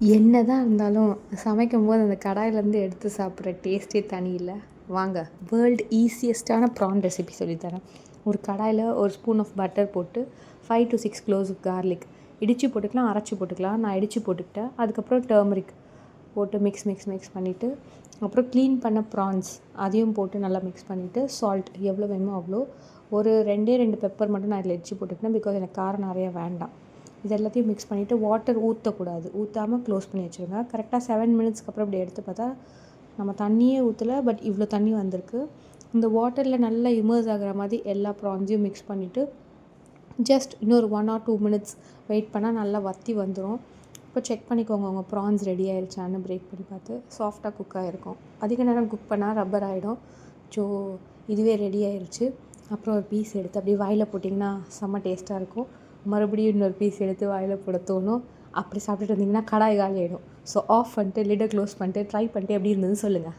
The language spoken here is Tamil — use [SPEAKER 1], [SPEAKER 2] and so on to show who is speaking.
[SPEAKER 1] என்னதான் இருந்தாலும் சமைக்கும்போது அந்த கடாயிலேருந்து எடுத்து சாப்பிட்ற டேஸ்ட்டே தனி இல்லை. வாங்க வேர்ல்டு ஈஸியஸ்ட்டான ப்ரான் ரெசிபி சொல்லித்தரேன். ஒரு கடாயில் ஒரு ஸ்பூன் ஆஃப் பட்டர் போட்டு 5 to 6 cloves ஆஃப் கார்லிக் இடித்து போட்டுக்கலாம், அரைச்சி போட்டுக்கலாம். நான் இடித்து போட்டுக்கிட்டேன். அதுக்கப்புறம் டர்மரிக் போட்டு மிக்ஸ் பண்ணிவிட்டு, அப்புறம் க்ளீன் பண்ண ப்ரான்ஸ் அதையும் போட்டு நல்லா மிக்ஸ் பண்ணிவிட்டு, சால்ட் எவ்வளோ வேணுமோ அவ்வளோ, ஒரு 2 பெப்பர் மட்டும் நான் இதில் இடித்து போட்டுக்கிட்டேன். பிகாஸ் எனக்கு காரம் நிறைய வேண்டாம். இது எல்லாத்தையும் மிக்ஸ் பண்ணிவிட்டு வாட்டர் ஊற்றக்கூடாது, ஊற்றாமல் க்ளோஸ் பண்ணி வச்சுருங்க. கரெக்டாக 7 minutesக்கு அப்புறம் இப்படி எடுத்து பார்த்தா நம்ம தண்ணியே ஊற்றலை, பட் இவ்வளோ தண்ணி வந்திருக்கு. இந்த வாட்டரில் நல்லா இமர்ஸ் ஆகிற மாதிரி எல்லா ப்ரான்ஸையும் மிக்ஸ் பண்ணிவிட்டு ஜஸ்ட் இன்னொரு 1 or 2 minutes வெயிட் பண்ணால் நல்லா வற்றி வந்துடும். இப்போ செக் பண்ணிக்கோங்க உங்கள் ப்ரான்ஸ் ரெடி ஆகிடுச்சான்னு பிரேக் பண்ணி பார்த்து. சாஃப்டாக குக் ஆகிருக்கும். அதிக நேரம் குக் பண்ணால் ரப்பர் ஆகிடும். ஸோ இதுவே ரெடி ஆகிடுச்சு. அப்புறம் ஒரு பீஸ் எடுத்து அப்படியே வாயில் போட்டிங்கன்னா செம்ம டேஸ்ட்டாக இருக்கும். மறுபடியும் இன்னொரு பீஸ் எடுத்து வாயில் போட தோணும். அப்படி சாப்பிட்டுட்டு இருந்தீங்கன்னா கடாய் காலி ஆகிடும். ஸோ ஆஃப் பண்ணிட்டு லிட்டை க்ளோஸ் பண்ணிட்டு ட்ரை பண்ணிட்டு எப்படி இருந்ததுன்னு சொல்லுங்கள்.